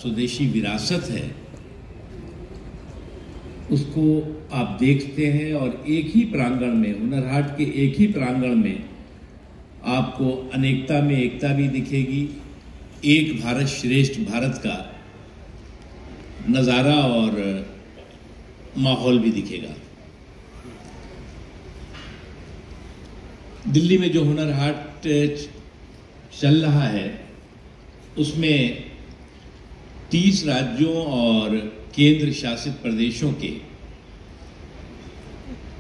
स्वदेशी विरासत है उसको आप देखते हैं और एक ही प्रांगण में, हुनर हाट के एक ही प्रांगण में आपको अनेकता में एकता भी दिखेगी, एक भारत श्रेष्ठ भारत का नज़ारा और माहौल भी दिखेगा। दिल्ली में जो हुनर हाट चल रहा है उसमें 30 राज्यों और केंद्र शासित प्रदेशों के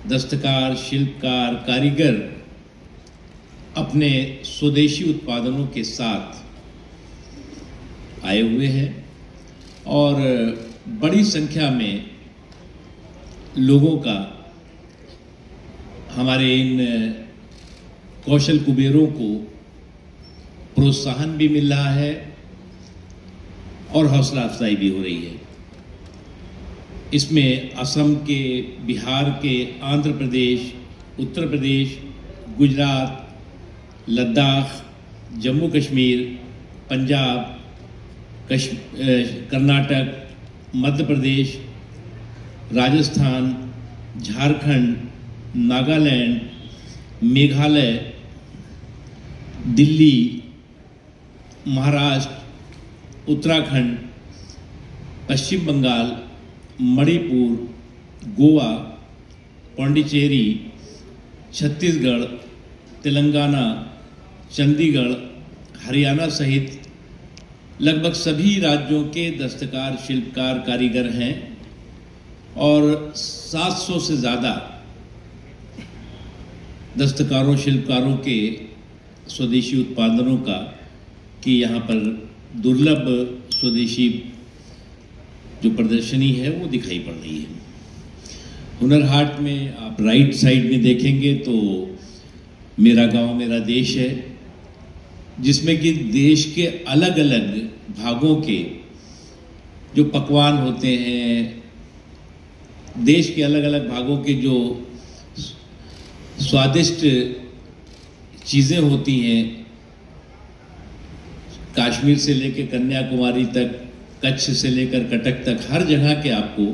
दस्तकार, शिल्पकार, कारीगर अपने स्वदेशी उत्पादनों के साथ आए हुए हैं और बड़ी संख्या में लोगों का हमारे इन कौशल कुबेरों को प्रोत्साहन भी मिल रहा है और हौसला अफजाई भी हो रही है। इसमें असम के, बिहार के, आंध्र प्रदेश, उत्तर प्रदेश, गुजरात, लद्दाख, जम्मू कश्मीर, पंजाब, कर्नाटक, मध्य प्रदेश, राजस्थान, झारखंड, नागालैंड, मेघालय, दिल्ली, महाराष्ट्र, उत्तराखंड, पश्चिम बंगाल, मणिपुर, गोवा, पौंडीचेरी, छत्तीसगढ़, तेलंगाना, चंडीगढ़, हरियाणा सहित लगभग सभी राज्यों के दस्तकार, शिल्पकार, कारीगर हैं और 700 से ज़्यादा दस्तकारों, शिल्पकारों के स्वदेशी उत्पादनों का कि यहाँ पर दुर्लभ स्वदेशी जो प्रदर्शनी है वो दिखाई पड़ रही है। हुनर हाट में आप राइट साइड में देखेंगे तो मेरा गांव मेरा देश है, जिसमें कि देश के अलग अलग भागों के जो पकवान होते हैं, देश के अलग अलग भागों के जो स्वादिष्ट चीज़ें होती हैं, कश्मीर से लेकर कन्याकुमारी तक, कच्छ से लेकर कटक तक, हर जगह के आपको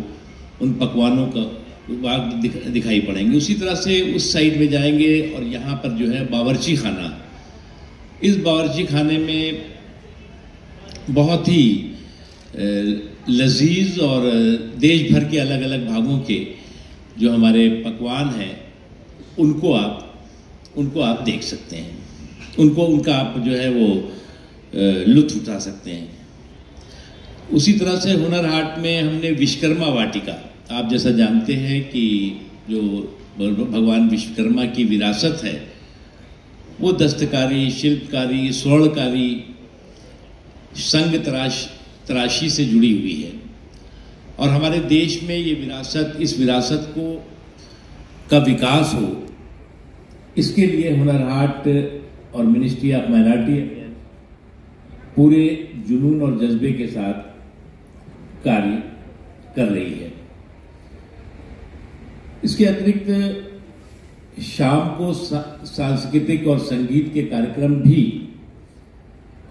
उन पकवानों का भाग दिखाई पड़ेंगे। उसी तरह से उस साइड में जाएंगे और यहाँ पर जो है बावर्ची खाना, इस बावर्ची खाने में बहुत ही लजीज और देश भर के अलग अलग भागों के जो हमारे पकवान हैं उनको आप देख सकते हैं, उनका आप जो है वो लुत्फ उठा सकते हैं। उसी तरह से हुनर हाट में हमने विश्वकर्मा वाटिका, आप जैसा जानते हैं कि जो भगवान विश्वकर्मा की विरासत है वो दस्तकारी, शिल्पकारी, स्वर्णकारी, संग तराशी से जुड़ी हुई है और हमारे देश में ये विरासत, इस विरासत का विकास हो, इसके लिए हुनर हाट और मिनिस्ट्री ऑफ माइनॉरिटी अफेयर्स पूरे जुनून और जज्बे के साथ कार्य कर रही है। इसके अतिरिक्त शाम को सांस्कृतिक और संगीत के कार्यक्रम भी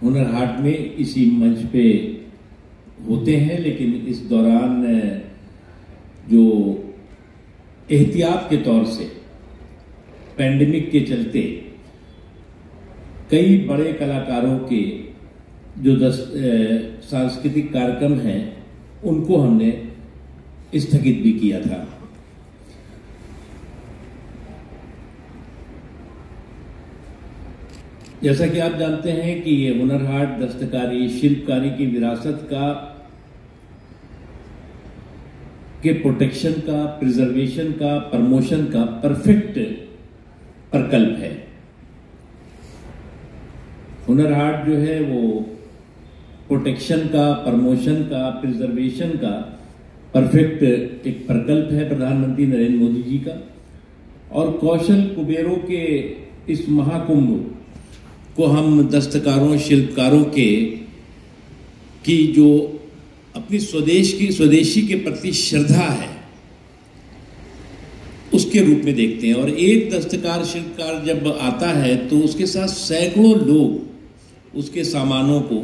हुनर हाट में इसी मंच पे होते हैं, लेकिन इस दौरान जो एहतियात के तौर से पैंडेमिक के चलते कई बड़े कलाकारों के जो सांस्कृतिक कार्यक्रम हैं उनको हमने स्थगित भी किया था। जैसा कि आप जानते हैं कि ये हुनर हाट दस्तकारी, शिल्पकारी की विरासत के प्रोटेक्शन का, प्रिजर्वेशन का, प्रमोशन का परफेक्ट प्रकल्प है। हुनर हाट जो है वो प्रोटेक्शन का, प्रमोशन का, प्रिजर्वेशन का परफेक्ट एक प्रकल्प है प्रधानमंत्री नरेंद्र मोदी जी का। और कौशल कुबेरों के इस महाकुंभ को हम दस्तकारों, शिल्पकारों की जो अपनी स्वदेशी के प्रति श्रद्धा है उसके रूप में देखते हैं। और एक दस्तकार, शिल्पकार जब आता है तो उसके साथ सैकड़ों लोग उसके सामानों को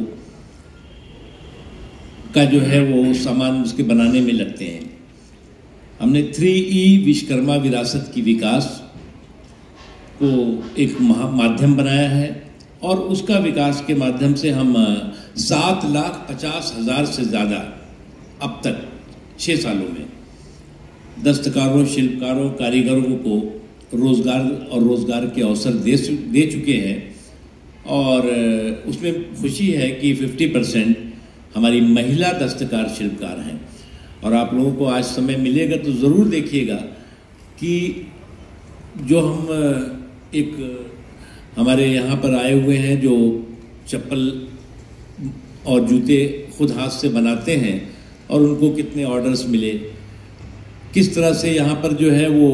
का जो है वो सामान उसके बनाने में लगते हैं। हमने 3E विश्वकर्मा विरासत की विकास को एक माध्यम बनाया है और उसका विकास के माध्यम से हम 7,50,000 से ज़्यादा अब तक 6 सालों में दस्तकारों, शिल्पकारों, कारीगरों को रोज़गार के अवसर दे चुके हैं। और उसमें खुशी है कि 50% हमारी महिला दस्तकार शिल्पकार हैं। और आप लोगों को आज समय मिलेगा तो ज़रूर देखिएगा कि जो हम एक हमारे यहाँ पर आए हुए हैं जो चप्पल और जूते खुद हाथ से बनाते हैं और उनको कितने ऑर्डर्स मिले, किस तरह से यहाँ पर जो है वो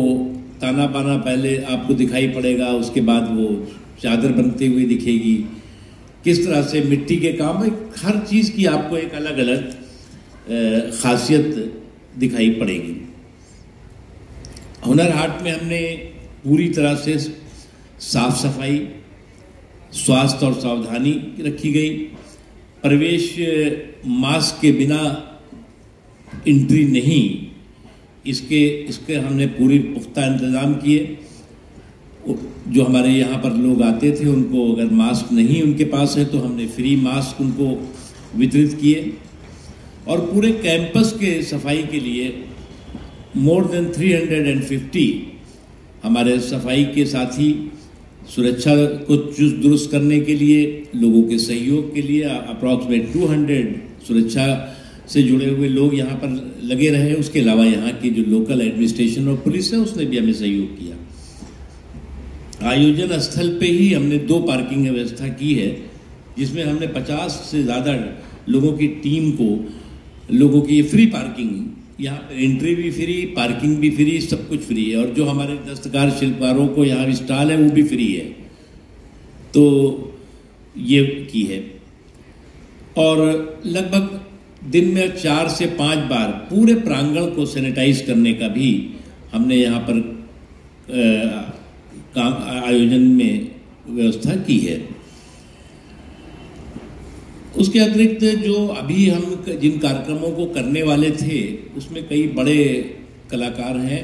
ताना बाना पहले आपको दिखाई पड़ेगा, उसके बाद वो चादर बनते हुए दिखेगी, किस तरह से मिट्टी के काम, हर चीज़ की आपको एक अलग अलग खासियत दिखाई पड़ेगी। हुनर हाट में हमने पूरी तरह से साफ सफाई, स्वास्थ्य और सावधानी रखी गई। प्रवेश मास्क के बिना एंट्री नहीं, इसके हमने पूरी पुख्ता इंतज़ाम किए। जो हमारे यहाँ पर लोग आते थे उनको अगर मास्क नहीं उनके पास है तो हमने फ्री मास्क उनको वितरित किए। और पूरे कैंपस के सफाई के लिए मोर देन 350 हमारे सफाई के साथी सुरक्षा को चुस्त दुरुस्त करने के लिए, लोगों के सहयोग के लिए अप्रॉक्सीमेट 200 सुरक्षा से जुड़े हुए लोग यहाँ पर लगे रहे। उसके अलावा यहाँ की जो लोकल एडमिनिस्ट्रेशन और पुलिस है उसने भी हमें सहयोग किया। आयोजन स्थल पे ही हमने 2 पार्किंग की व्यवस्था की है, जिसमें हमने 50 से ज़्यादा लोगों की टीम को, लोगों की फ्री पार्किंग, यहाँ पर एंट्री भी फ्री, पार्किंग भी फ्री, सब कुछ फ्री है। और जो हमारे दस्तकार शिल्पकारों को यहाँ स्टॉल है वो भी फ्री है। तो ये की है। और लगभग दिन में 4 से 5 बार पूरे प्रांगण को सैनिटाइज करने का भी हमने यहाँ पर काम आयोजन में व्यवस्था की है। उसके अतिरिक्त जो अभी हम जिन कार्यक्रमों को करने वाले थे उसमें कई बड़े कलाकार हैं,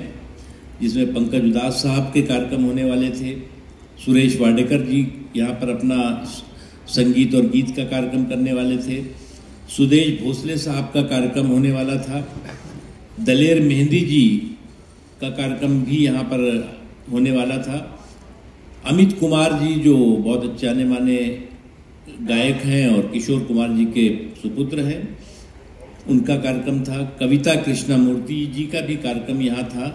जिसमें पंकज उदास साहब के कार्यक्रम होने वाले थे, सुरेश वाडेकर जी यहाँ पर अपना संगीत और गीत का कार्यक्रम करने वाले थे, सुदेश भोसले साहब का कार्यक्रम होने वाला था, दलेर मेहंदी जी का कार्यक्रम भी यहाँ पर होने वाला था, अमित कुमार जी जो बहुत अच्छे आने माने गायक हैं और किशोर कुमार जी के सुपुत्र हैं, उनका कार्यक्रम था, कविता कृष्णमूर्ति जी का भी कार्यक्रम यहाँ था,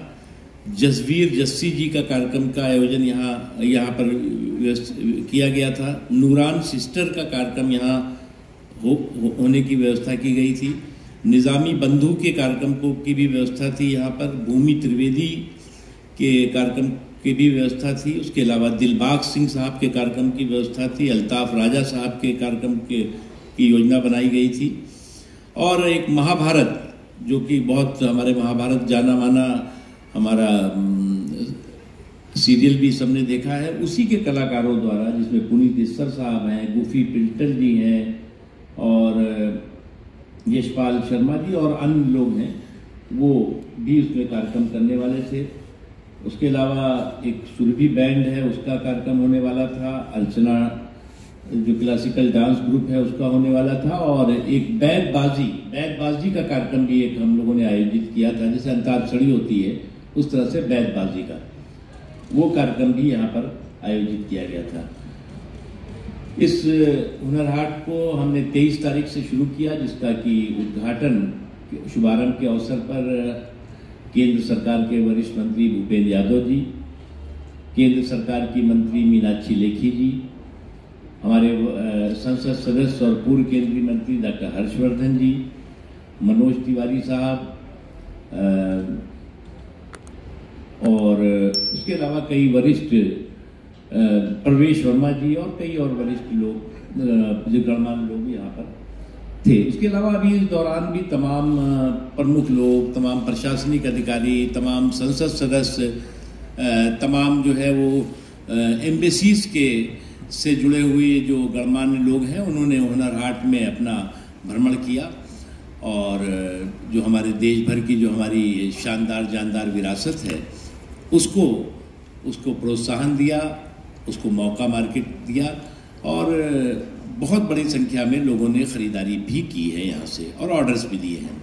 जसवीर जस्सी जी का कार्यक्रम का आयोजन यहाँ पर किया गया था, नूरान सिस्टर का कार्यक्रम यहाँ होने की व्यवस्था की गई थी, निज़ामी बंधु के कार्यक्रम की भी व्यवस्था थी यहाँ पर, भूमि त्रिवेदी के कार्यक्रम की भी व्यवस्था थी। उसके अलावा दिलबाग सिंह साहब के कार्यक्रम की व्यवस्था थी, अल्ताफ राजा साहब के कार्यक्रम की योजना बनाई गई थी। और एक महाभारत, जो कि बहुत हमारे महाभारत जाना माना हमारा सीरियल भी सबने देखा है, उसी के कलाकारों द्वारा, जिसमें पुनीत इस्सर साहब हैं, गुफी पिल्टन जी हैं और यशपाल शर्मा जी और अन्य लोग हैं, वो भी उसमें कार्यक्रम करने वाले थे। उसके अलावा एक सुरभि बैंड है, उसका कार्यक्रम होने वाला था, अर्चना जो क्लासिकल डांस ग्रुप है उसका होने वाला था, और एक बैदबाजी का कार्यक्रम भी एक हम लोगों ने आयोजित किया था, जैसे अंताक्षरी होती है उस तरह से बैदबाजी का वो कार्यक्रम भी यहाँ पर आयोजित किया गया था। इस हुनर हाट को हमने 23 तारीख से शुरू किया, जिसका कि उद्घाटन शुभारंभ के अवसर पर केंद्र सरकार के वरिष्ठ मंत्री भूपेंद्र यादव जी, केंद्र सरकार की मंत्री मीनाक्षी लेखी जी, हमारे संसद सदस्य और पूर्व केंद्रीय मंत्री डॉक्टर हर्षवर्धन जी, मनोज तिवारी साहब, और उसके अलावा कई वरिष्ठ, प्रवेश वर्मा जी और कई और वरिष्ठ लोग, गणमान्य लोग यहाँ पर थे। उसके अलावा अभी इस दौरान भी तमाम प्रमुख लोग, तमाम प्रशासनिक अधिकारी, तमाम संसद सदस्य, तमाम जो है वो एम्बेसीज के से जुड़े हुए जो गणमान्य लोग हैं, उन्होंने हुनर हाट में अपना भ्रमण किया और जो हमारे देश भर की जो हमारी शानदार जानदार विरासत है उसको प्रोत्साहन दिया, उसको मौका मार्केट दिया और बहुत बड़ी संख्या में लोगों ने ख़रीदारी भी की है यहाँ से और ऑर्डर्स भी दिए हैं।